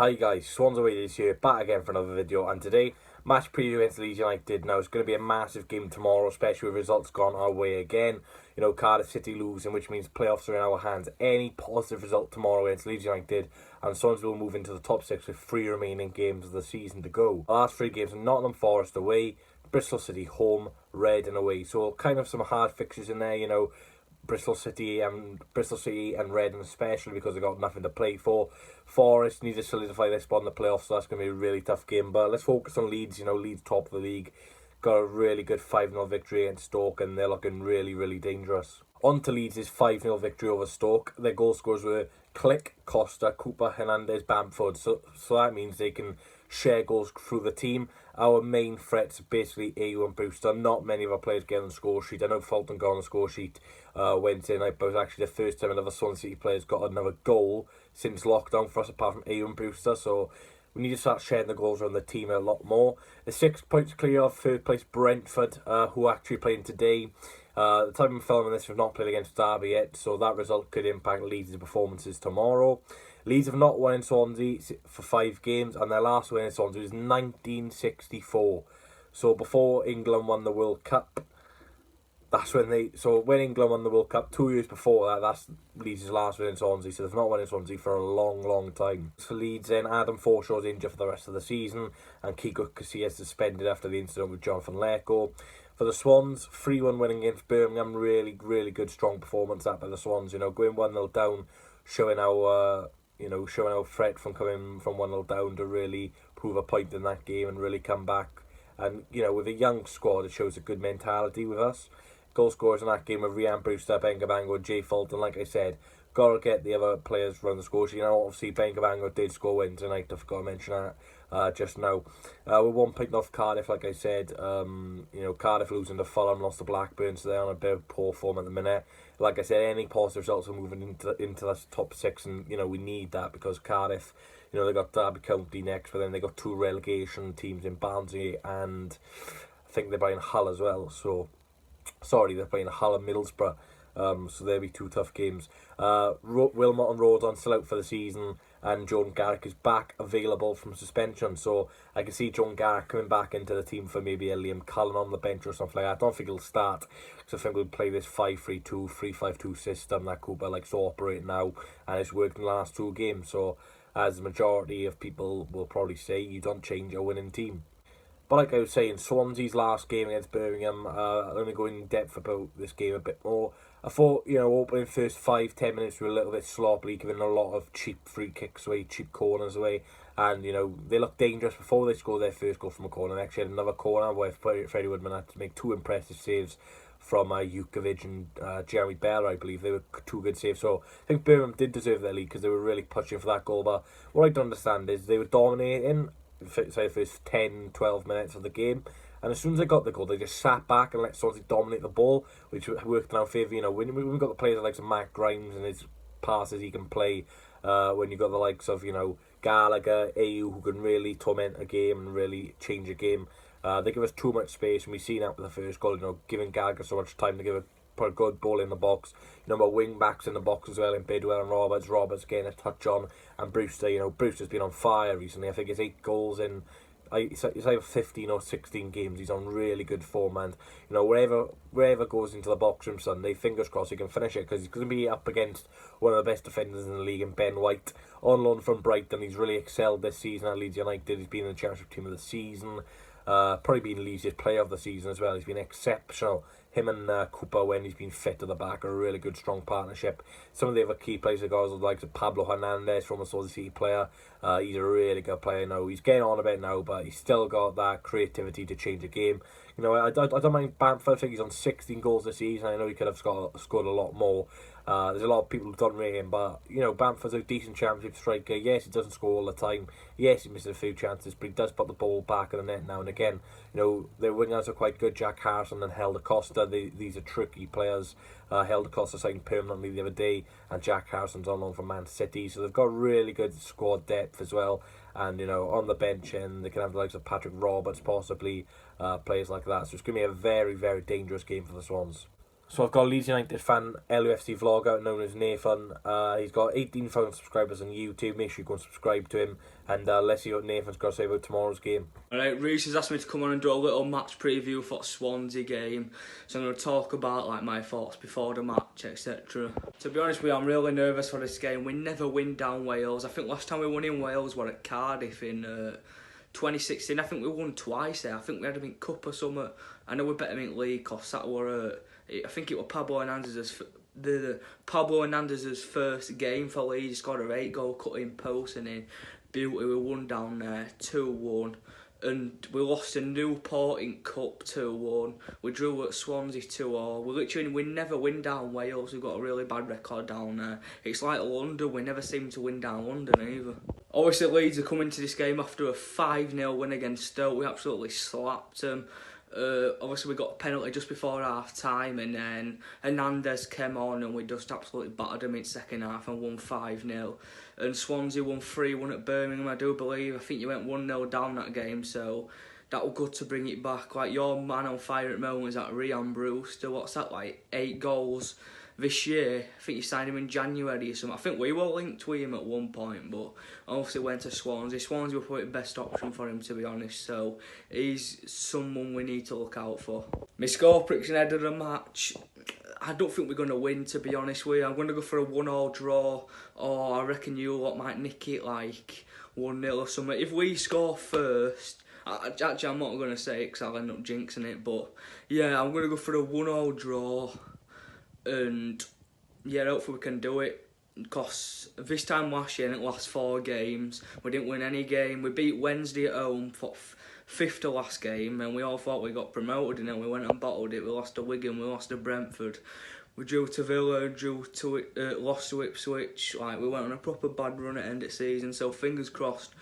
Hi guys, Swansea City here, back again for another video, and today, match preview against Leeds United. Now, it's going to be a massive game tomorrow, especially with results gone our way again. You know, Cardiff City losing, which means playoffs are in our hands. Any positive result tomorrow against Leeds United, and Swansea will move into the top six with 3 remaining games of the season to go. The last 3 games are Nottingham Forest away, Bristol City home, Reading away. So kind of some hard fixtures in there, you know. Bristol City and Reading especially, because they got nothing to play for. Forest need to solidify their spot in the playoffs, so that's going to be a really tough game. But let's focus on Leeds. You know, Leeds top of the league, got a really good 5-0 victory against Stoke, and they're looking really, really dangerous. On to Leeds' 5-0 victory over Stoke. Their goal scorers were Click, Costa, Cooper, Hernandez, Bamford. So that means they can share goals through the team. Our main threats are basically AU and Brewster. Not many of our players get on the score sheet. I know Fulton got on the score sheet Wednesday night, but it was actually the first time another Swansea City players got another goal since lockdown for us, apart from AU and Brewster. So we need to start sharing the goals around the team a lot more. The 6 points clear of third place Brentford, who are actually playing today. The time I'm filming this, we've not played against Derby yet, so that result could impact Leeds' performances tomorrow. Leeds have not won in Swansea for 5 games, and their last win in Swansea was 1964. So before England won the World Cup, that's when when England won the World Cup 2 years before that, that's Leeds' last win in Swansea. So they've not won in Swansea for a long, long time. For Leeds, then Adam Forshaw's injured for the rest of the season, and Kiko Casillas suspended after the incident with Jonathan Lecco. For the Swans, 3-1 winning against Birmingham, really, really good, strong performance that by the Swans. You know, going 1-0 down, showing our threat from coming from 1-0 down to really prove a point in that game and really come back. And, you know, with a young squad, it shows a good mentality with us. Goal scorers in that game were Ryan Brewster, Bengabango, and Jay Fulton. Like I said, got to get the other players run the score sheet. You know, obviously, Bengabango did score Wednesday night. I forgot to mention that just now. We're 1 point off Cardiff, like I said. You know, Cardiff losing to Fulham, lost to Blackburn, so they're on a bit of poor form at the minute. Like I said, any positive results are moving into the top 6, and, you know, we need that because Cardiff, you know, they got Derby County next, but then they got 2 relegation teams in Barnsley, and I think they're playing Hull as well, they're playing Hull and Middlesbrough, so there'll be 2 tough games. Wilmot and Rodon still out for the season, and Joan Garrick is back, available from suspension, so I can see Joan Garrick coming back into the team for maybe a Liam Cullen on the bench or something like that. I don't think he'll start, because I think we'll play this 5-3-2, 3-5-2 system that Cooper likes to operate now, and it's worked in the last 2 games, so as the majority of people will probably say, you don't change a winning team. But like I was saying, Swansea's last game against Birmingham, let me go in depth about this game a bit more. I thought, you know, opening first 5-10 minutes were a little bit sloppy, giving a lot of cheap free kicks away, cheap corners away. And, you know, they looked dangerous before they scored their first goal from a corner. They actually had another corner where Freddie Woodman had to make 2 impressive saves from Jukovic and Jeremy Bell, I believe. They were 2 good saves. So I think Birmingham did deserve their lead because they were really pushing for that goal. But what I don't understand is they were dominating the first 10-12 minutes of the game, and as soon as they got the goal, they just sat back and let Swansea dominate the ball, which worked in our favour. You know, when we've got the players like Matt Grimes and his passes he can play, when you've got the likes of, you know, Gallagher, AU, who can really torment a game and really change a game, they give us too much space, and we've seen that with the first goal, you know, giving Gallagher so much time to put a good ball in the box. You know, my wing backs in the box as well, in Bidwell and Roberts getting a touch on, and Brewster, you know, Brewster's been on fire recently. I think it's 8 goals in it's either 15 or 16 games. He's on really good form, and, you know, wherever goes into the box from Sunday, fingers crossed he can finish it, because he's going to be up against one of the best defenders in the league, in Ben White, on loan from Brighton. He's really excelled this season at Leeds United. He's been in the Championship Team of the Season, probably been Leeds' player of the season as well. He's been exceptional. Him and Cooper, when he's been fit to the back, are a really good, strong partnership. Some of the other key players have got like Pablo Hernandez, from a Swansea City player. He's a really good player now. He's getting on a bit now, but he's still got that creativity to change a game. You know, I don't mind Bamford. I think he's on 16 goals this season. I know he could have scored a lot more. There's a lot of people who don't rate him, but, you know, Bamford's a decent Championship striker. Yes, he doesn't score all the time. Yes, he misses a few chances, but he does put the ball back in the net now and again. You know, their wingers are quite good. Jack Harrison and Helder Costa, these are tricky players. Helder Costa signed permanently the other day, and Jack Harrison's on loan from Man City, so they've got really good squad depth as well. And, you know, on the bench, and they can have the likes of Patrick Roberts, possibly, players like that. So it's going to be a very, very dangerous game for the Swans. So I've got a Leeds United fan LUFC vlogger known as Nathan. He's got 18,000 subscribers on YouTube. Make sure you go and subscribe to him. And let's see what Nathan's got to say about tomorrow's game. Alright, Reece has asked me to come on and do a little match preview for the Swansea game. So I'm going to talk about like my thoughts before the match, etc. To be honest with you, I'm really nervous for this game. We never win down Wales. I think last time we won in Wales were at Cardiff in 2016. I think we won twice there. I think we had them in Cup or something. I know we beat them in League because that were... I think it was Pablo Hernandez's first game for Leeds. He scored a 8-goal cut-in post and then beauty. We won down there 2-1. And we lost to Newport in Cup 2-1. We drew at Swansea 2-0. We never win down Wales. We've got a really bad record down there. It's like London. We never seem to win down London either. Obviously, Leeds are coming to this game after a 5-0 win against Stoke. We absolutely slapped them. Obviously we got a penalty just before half time and then Hernandez came on and we just absolutely battered him in second half and won 5-0. And Swansea won 3-1 at Birmingham, I do believe. I think you went 1-0 down that game, so that was good to bring it back. Like, your man on fire at the moment is that Ryan Brewster. What's that, like 8 goals this year? I think you signed him in January or something. I think we were linked to him at one point, but obviously went to Swansea. Swansea were probably the best option for him, to be honest, so he's someone we need to look out for. My score prediction ahead of the match, I don't think we're going to win, to be honest with you. I'm going to go for a 1-1 draw, or I reckon you lot might nick it like 1-0 or something. If we score first... Actually, I'm not going to say it because I'll end up jinxing it, but yeah, I'm going to go for a 1-1 draw. And yeah, hopefully we can do it, because this time last year in the last 4 games we didn't win any game. We beat Wednesday at home for 5th to last game and we all thought we got promoted, and then we went and bottled it. We lost to Wigan, we lost to Brentford, we drew to Villa, lost to Ipswich. Like, we went on a proper bad run at the end of the season, so fingers crossed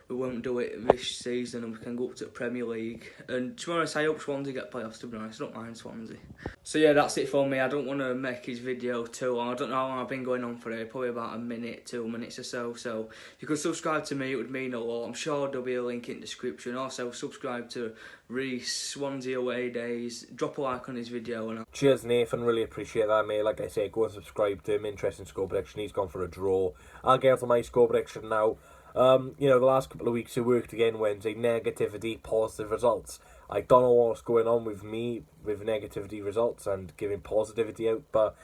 we won't do it this season and we can go up to the Premier League. And to be honest, I hope Swansea get playoffs, to be honest. I don't mind Swansea. So yeah, that's it for me. I don't want to make his video too long. I don't know how long I've been going on for it. Probably about a minute, 2 minutes or so. So if you could subscribe to me, it would mean a lot. I'm sure there'll be a link in the description. Also, subscribe to Reece, Swansea Away Days. Drop a like on his video. And Cheers, Nathan. Really appreciate that, mate. Like I say, go and subscribe to him. Interesting score prediction. He's gone for a draw. I'll get onto my score prediction now. You know, the last couple of weeks it worked again Wednesday. Negativity, positive results. I don't know what's going on with me with negativity results and giving positivity out, but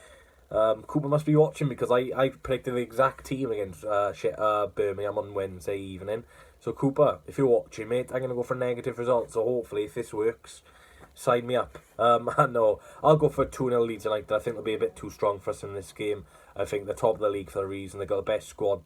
Cooper must be watching, because I predicted the exact team against Birmingham on Wednesday evening. So Cooper, if you're watching, mate, I'm going to go for negative results. So hopefully, if this works, sign me up. No, I'll go for 2-0 Leeds United. I think they'll be a bit too strong for us in this game. I think they're top of the league for a reason. They've got the best squad.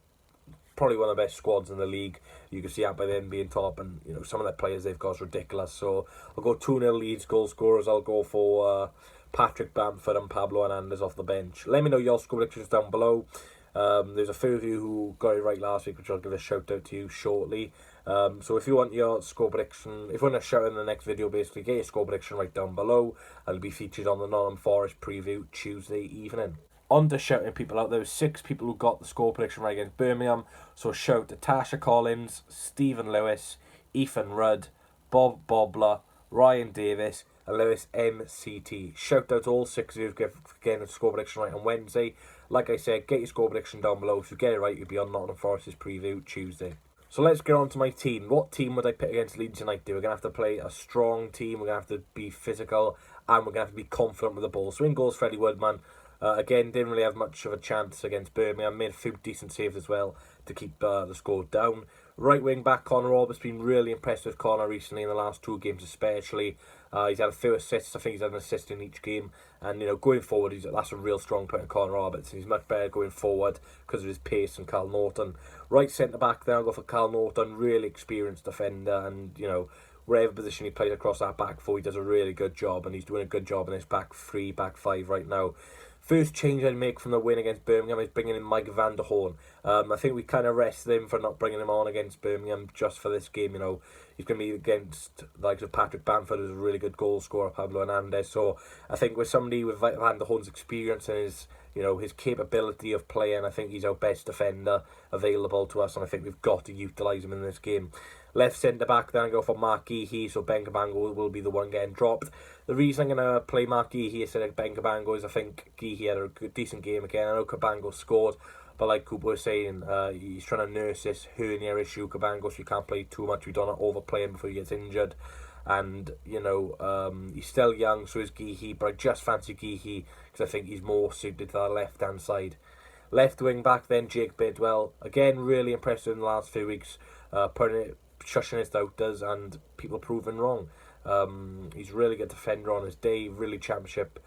Probably one of the best squads in the league. You can see that by them being top, and you know, some of the players they've got is ridiculous. So I'll go 2-0 Leeds. Goal scorers, I'll go for Patrick Bamford and Pablo Hernandez off the bench. Let me know your score predictions down below. There's a few of you who got it right last week, which I'll give a shout out to you shortly. So if you want your score prediction, if you want to shout in the next video, basically get your score prediction right down below. I'll be featured on the Nottingham Forest preview Tuesday evening. On to shouting people out, there were 6 people who got the score prediction right against Birmingham. So shout to Tasha Collins, Stephen Lewis, Ethan Rudd, Bob Bobler, Ryan Davis, and Lewis MCT. Shout out to all 6 of you for getting the score prediction right on Wednesday. Like I said, get your score prediction down below. If you get it right, you'll be on Nottingham Forest's preview Tuesday. So let's get on to my team. What team would I pick against Leeds United? We're going to have to play a strong team. We're going to have to be physical, and we're going to have to be confident with the ball. So in goals, Freddie Woodman. Again, didn't really have much of a chance against Birmingham. Made a few decent saves as well to keep the score down. Right wing back Connor Roberts, been really impressed with Connor recently in the last 2 games especially. He's had a few assists. I think he's had an assist in each game. And you know, going forward, that's a real strong point in Connor Roberts. He's much better going forward because of his pace and Carl Norton. Right centre back there, I'll go for Carl Norton, really experienced defender, and you know, wherever position he plays across that back 4, he does a really good job, and he's doing a good job in his back 3, back 5 right now. First change I'd make from the win against Birmingham is bringing in Mike van der Hoorn. I think we kind of rested him for not bringing him on against Birmingham just for this game. You know, he's going to be against the likes of Patrick Bamford, who's a really good goal scorer, Pablo Hernandez. So I think with somebody with Van der Hoorn's experience and his You know, his capability of playing, I think he's our best defender available to us, and I think we've got to utilise him in this game. Left centre-back, then I go for Mark Geehee, so Ben Cabango will be the one getting dropped. The reason I'm going to play Mark Geehee instead of Ben Cabango is I think Geehee had a decent game again. I know Cabango scored, but like Cooper was saying, he's trying to nurse this hernia issue, Cabango, so you can't play too much. We don't want to overplay him before he gets injured. And, you know, he's still young, so is Geehee, but I just fancy Geehee because I think he's more suited to the left-hand side. Left wing back then, Jake Bidwell. Again, really impressive in the last few weeks, shushing his doubters and people proving wrong. He's really good defender on his day, really championship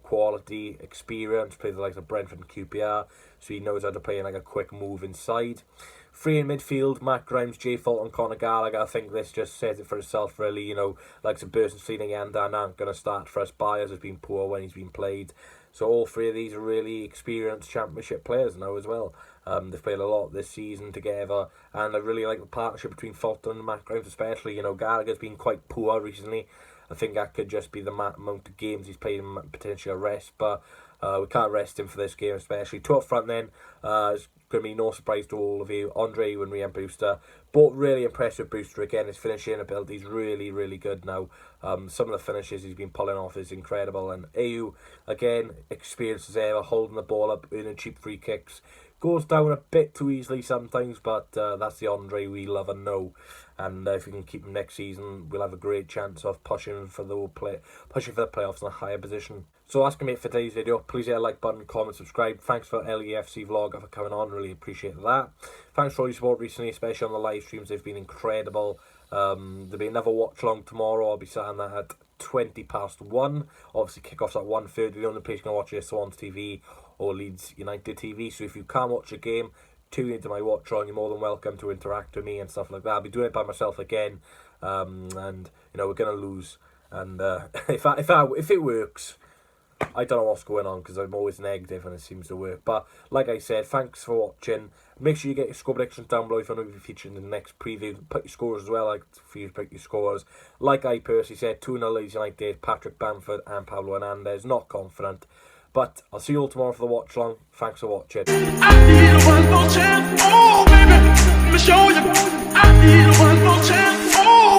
quality, experience, played the likes of Brentford and QPR, so he knows how to play in like a quick move inside. Free in midfield, Matt Grimes, Jay Fulton, Conor Gallagher. I think this just says it for itself, really. You know, like some person Sealing and Dan aren't going to start for us. Byers has been poor when he's been played. So all three of these are really experienced championship players now as well. They've played a lot this season together, and I really like the partnership between Fulton and Matt Grimes especially. You know, Gallagher's been quite poor recently. I think that could just be the amount of games he's played and potentially a rest, but we can't rest him for this game especially. Two up front then, it's going to be no surprise to all of you. Andre Winry and Brewster, both really impressive. Brewster again, his finishing ability is really, really good now. Some of the finishes he's been pulling off is incredible, and Ayew, again, experienced as ever, holding the ball up, earning cheap free kicks. Goes down a bit too easily sometimes, but that's the Andre we love and know. And if we can keep him next season, we'll have a great chance of pushing for the playoffs in a higher position. So that's going to be it for today's video. Please hit a like button, comment, subscribe. Thanks for LEFC Vlog for coming on. Really appreciate that. Thanks for all your support recently, especially on the live streams. They've been incredible. There'll be another watch along tomorrow. I'll be starting that at 1:20. Obviously, kickoff's at 1:30. The only place you can watch it is Swansea TV or Leeds United TV. So if you can't watch a game, tune into my watch on. You're more than welcome to interact with me and stuff like that. I'll be doing it by myself again, and you know we're gonna lose. And if it works, I don't know what's going on because I'm always negative and it seems to work. But like I said, thanks for watching. Make sure you get your score predictions down below if you want to be featured in the next preview. Put your scores as well, like for you to pick your scores. Like I personally said, 2-0 Leeds United, Patrick Bamford and Pablo Hernandez. Not confident. But I'll see you all tomorrow for the watch long. Thanks for watching. I need one more chance. Oh, baby, let me show you. I need one more chance. Oh.